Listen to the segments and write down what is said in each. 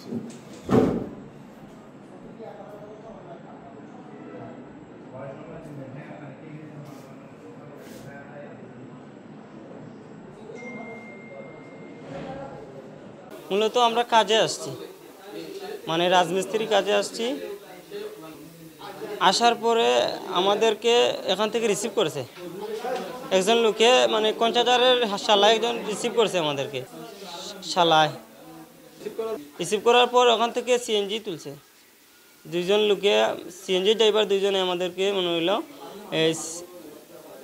মূলত আমরা কাজে আসছি, মানে রাজমিস্ত্রি কাজে আসছি। আসার পরে আমাদেরকে এখান থেকে রিসিভ করেছে একজন লোকে, মানে কঞ্চাদারের শালায় একজন রিসিভ করেছে আমাদেরকে। শালায় রিসিভ করার পর ওখান থেকে সিএনজি তুলছে দুইজন লোকে, সিএনজি ড্রাইভার দুইজনে আমাদেরকে মনে হইল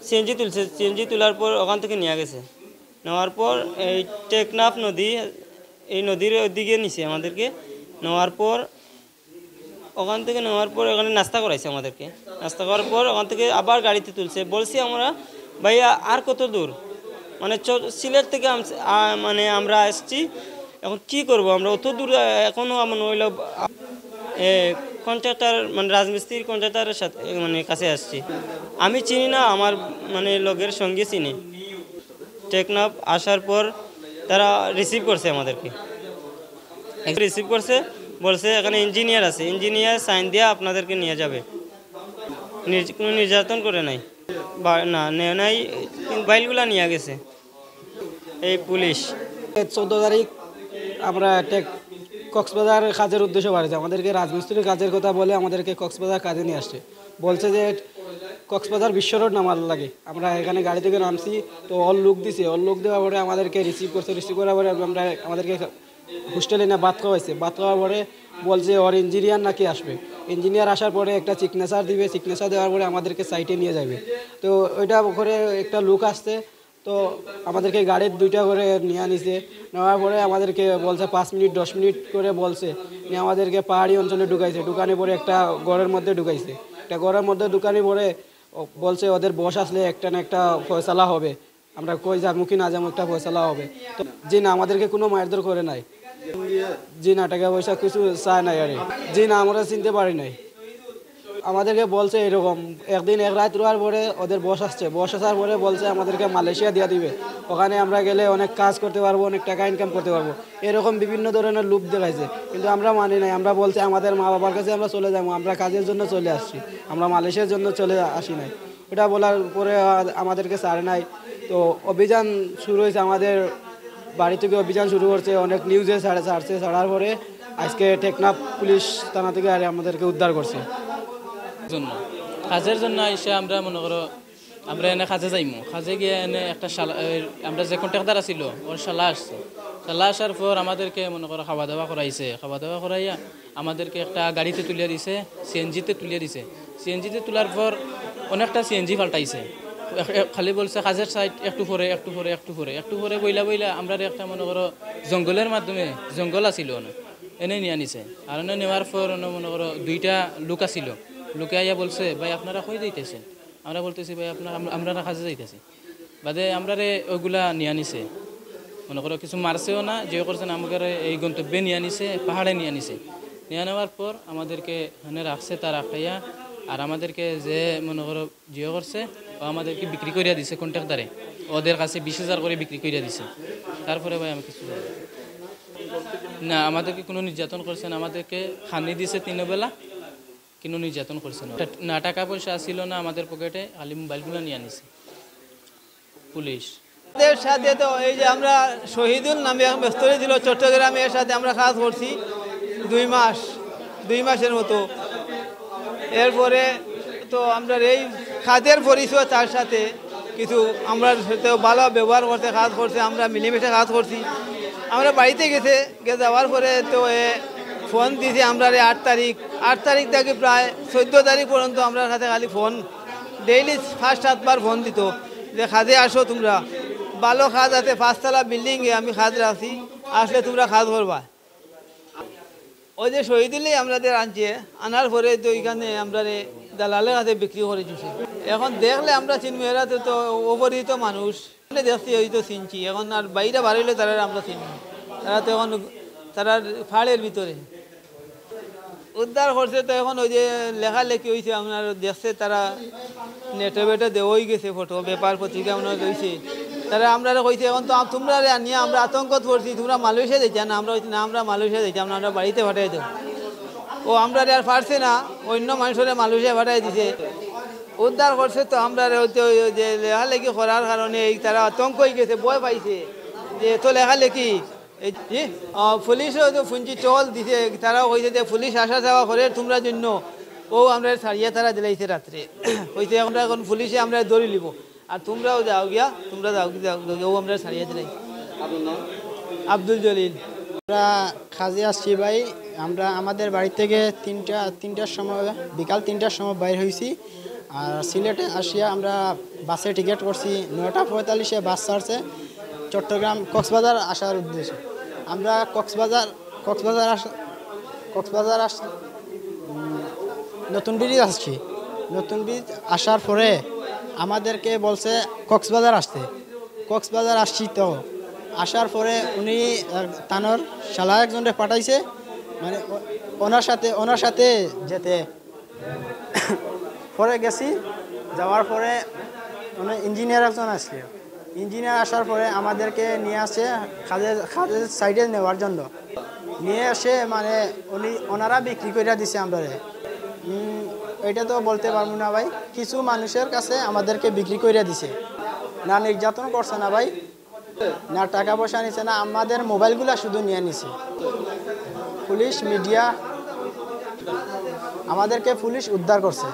সিএনজি তুলছে। সিএনজি তোলার পর ওখান থেকে নিয়ে গেছে। নেওয়ার পর এই টেকনাফ নদী, এই নদীর ওইদিকে নিছে আমাদেরকে। নেওয়ার পর ওখান থেকে এখানে নাস্তা করাইছে আমাদেরকে। নাস্তা করার পর ওখান থেকে আবার গাড়িতে তুলছে। বলছি আমরা, ভাইয়া আর কত দূর, মানে সিলেট থেকে মানে আমরা আসছি, এখন কি করব আমরা, অত দূর এখনও মনে হইল কন্ট্রাক্টর, মানে রাজমিস্ত্রির কন্ট্রাক্টরের সাথে মানে কাছে আসছি। আমি চিনি না, আমার মানে লগের সঙ্গে চিনি। টেকনাফ আসার পর তারা রিসিভ করছে আমাদেরকে, রিসিভ করছে। বলছে এখানে ইঞ্জিনিয়ার আছে, ইঞ্জিনিয়ার সাইন দিয়ে আপনাদেরকে নিয়ে যাবে। কোনো নির্যাতন করে নাই, না নেয় নাই, বাইলগুলা নিয়ে গেছে এই পুলিশ। 14 তারিখ আমরা কক্সবাজার কাজের উদ্দেশ্যে বাড়িতে, আমাদেরকে রাজমিস্ত্রির কাজের কথা বলে আমাদেরকে কক্সবাজার কাজে নিয়ে আসছে। বলছে যে কক্সবাজার বিশ্ব রোড নামার লাগে। আমরা এখানে গাড়ি থেকে নামছি, তো অল লুক দিছে। অল লুক দেওয়ার পরে আমাদেরকে রিসিভ করছে। রিসিভ করার পরে আমাদেরকে হোস্টেলে না ভাত খাওয়াইছে। ভাত খাওয়ার পরে বলছে ওর ইঞ্জিনিয়ার নাকি আসবে। ইঞ্জিনিয়ার আসার পরে একটা সিগনেচার দিবে। সিগনেচার দেওয়ার পরে আমাদেরকে সাইটে নিয়ে যাবে। তো ওইটা করে একটা লুক আসছে, তো আমাদেরকে গাড়ির 2টা করে নিয়ে নিছে। নেওয়ার পরে আমাদেরকে বলছে 5 মিনিট 10 মিনিট করে বলছে নিয়ে আমাদেরকে পাহাড়ি অঞ্চলে ঢুকাইছে। ঢুকানোর পরে একটা ঘরের মধ্যে ঢুকাইছে। একটা ঘরের মধ্যে ঢুকানোর পরে বলছে ওদের বস আসলে একটা না একটা ফয়সালা হবে, আমরা কই যাবো কি না যাবো, একটা ফয়সালা হবে। তো জি না, আমাদেরকে কোনো মারধর করে নাই। জি না, টাকা পয়সা কিছু চায় নাই। আরে জি না, আমরা চিনতে পারি নাই। আমাদেরকে বলছে এরকম একদিন এক রাত রোয়ার পরে ওদের বস আসছে। বস আসার পরে বলছে আমাদেরকে মালয়েশিয়া দিয়ে দিবে, ওখানে আমরা গেলে অনেক কাজ করতে পারবো, অনেক টাকা ইনকাম করতে পারবো, এরকম বিভিন্ন ধরনের লুপ দেখাইছে। কিন্তু আমরা মানি নাই। আমরা বলছি আমাদের মা বাবার কাছে আমরা চলে যাবো, আমরা কাজের জন্য চলে আসছি, আমরা মালয়েশিয়ার জন্য চলে আসি নাই। ওটা বলার পরে আমাদেরকে ছাড়ে নাই। তো অভিযান শুরু হয়েছে, আমাদের বাড়ি থেকে অভিযান শুরু করছে। অনেক নিউজে ছাড়ছে। ছাড়ার পরে আজকে টেকনাফ পুলিশ থানা থেকে আমাদেরকে উদ্ধার করছে। কাজের জন্য এসে আমরা মনে করো আমরা এনে কাজে যাইমু। কাজে গিয়ে এনে একটা শালা, আমরা যে কন্ট্রাক্টর আছিল ওর শালা আসছে। শালা আসার পর আমাদেরকে মনে করো খাওয়া দাওয়া করাইছে। খাওয়া দাওয়া করাইয়া আমাদেরকে একটা গাড়িতে তুলিয়ে দিছে, সিএনজিতে তুলিয়ে দিছে। সিএনজিতে তোলার পর অনেকটা সিএনজি পাল্টাইছে। খালি বলছে কাজের সাইড একটু পরে বইলা আমরা একটা মনে করো জঙ্গলের মাধ্যমে, জঙ্গল আছিল এনে নিয়ে আনিছে। আর এনে নেওয়ার পর মনে করো 2টা লোক আছিল। লোকে আইয়া বলছে ভাই আপনারা কই যাইতেছেন? আমরা বলতেছি ভাই আমরা কাজে যাইতেছি। বাদে আমরা ওইগুলা নিয়ে আনিছে, মনে করো কিছু মারছেও না, যে করছেন আমাদের এই গন্তব্যে নিয়ে আনিছে, পাহাড়ে নিয়ে আনিছে। নিয়ে নেওয়ার পর আমাদেরকে এখানে রাখছে, তার রাখাইয়া আর আমাদেরকে যে মনে করো জিও করছে ও আমাদেরকে বিক্রি করিয়া দিছে কন্ট্রাক্টরে। ওদের কাছে 20,000 করে বিক্রি করিয়া দিছে। তারপরে ভাই আমি কিছু না, আমাদেরকে কোনো নির্যাতন করছে না। আমাদেরকে খানি দিছে 3 বেলা, কোনো নির্যাতন করছে না। টাকা পয়সা আসছিল না আমাদের পকেটে, খালি মোবাইলগুলো নিয়ে আনিছে পুলিশ। এর সাথে তো এই যে আমরা শহীদুল নামে স্তরে ছিল চট্টগ্রামে, এর সাথে আমরা কাজ করছি 2 মাসের মতো। এরপরে তো আমরা এই কাজের পরিচয়, তার সাথে কিছু আমরা সাথেও ভালো ব্যবহার করতে কাজ করছে, আমরা মিলেমিশে কাজ করছি। আমরা বাড়িতে গেছে যাওয়ার পরে তো ফোন দিয়েছি আমরা 8 তারিখ থেকে প্রায় 14 তারিখ পর্যন্ত আমরা কাছে খালি ফোন, ডেইলি 5-7 বার ফোন দিত যে কাজে আসো তোমরা, ভালো কাজ আছে, 5তলা বিল্ডিংয়ে আমি কাজ রাখছি, আসলে তোমরা কাজ করবা। ওই যে শহীদুল্লাহ আমাদের আনছে, আনার পরে তো ওইখানে আমরা দালালের কাছে বিক্রি করে দিচ্ছি। এখন দেখলে আমরা চিনবো, এরা তো অপরিচিত মানুষ, দেখছি ওই তো চিনছি। এখন আর বাইরে বাড়িলে তারা আমরা চিনব, তারা তো এখন তারা ফাড়ের ভিতরে উদ্ধার করছে। তো এখন ওই যে লেখালেখি হয়েছে আপনার দেখছে, তারা নেটে বেটে দেওয়াই গেছে ফটো, পেপার পত্রিকা আপনার রয়েছে। তারা আমরা কইছে এখন তো তোমরা নিয়ে আমরা আতঙ্কত পড়ছি, তোমরা মালয়েশিয়া যাইছা না? আমরা না, আমরা মালয়েশিয়া যাইতাম না, আমরা বাড়িতে পাঠাই দাও। ও আমরা আর পারছে না, অন্য মানুষের মালয়েশিয়া পাঠাই দিছে, উদ্ধার করছে। তো আমরা যে লেখালেখি করার কারণে তারা আতঙ্ক হয়ে গেছে, ভয় পাইছে যে এত লেখালেখি। পুলিশও তো ফুঞ্জি টল দিছে, তারাও কইছে যে পুলিশ আসা যাওয়া করে তোমরা জন্য। ও আমরা ছাড়িয়ে তারা দিলাইছে রাত্রে, কইছে আমরা এখন পুলিশে আমরা ধরে নিব, আর তোমরাও যাও গিয়া, তোমরা যাও ও আমরা ছাড়িয়ে দিলাই। আব্দুল জলিল। আমরা কাজে আসছি ভাই, আমরা আমাদের বাড়ি থেকে তিনটার সময়, বিকাল 3টার সময় বাইর হয়েছি। আর সিলেটে আসিয়া আমরা বাসে টিকিট করছি, 9:45-এ বাস ছাড়ছে চট্টগ্রাম কক্সবাজার আসার উদ্দেশ্যে। আমরা কক্সবাজার নতুন ব্রিজ আসছি। নতুন ব্রিজ আসার পরে আমাদেরকে বলছে কক্সবাজার আসছি। তো আসার পরে উনি তানোর শালা একজনকে পাঠাইছে, মানে ওনার সাথে যেতে পরে গেছি। যাওয়ার পরে উনি ইঞ্জিনিয়ার একজন আসছিল, ইঞ্জিনিয়ার আসার পরে আমাদেরকে নিয়ে আসে কাজের সাইডে নেওয়ার জন্য। নিয়ে এসে মানে ওনারা বিক্রি করে দিছে আমরা। এটা তো বলতে পারবো না ভাই, কিছু মানুষের কাছে আমাদেরকে বিক্রি করে দিছে। না নির্যাতন করছে না ভাই, না টাকা পয়সা নিছে না, আমাদের মোবাইলগুলা শুধু নিয়ে নিছে। পুলিশ মিডিয়া আমাদেরকে পুলিশ উদ্ধার করছে।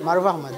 মারুফ আহমদ।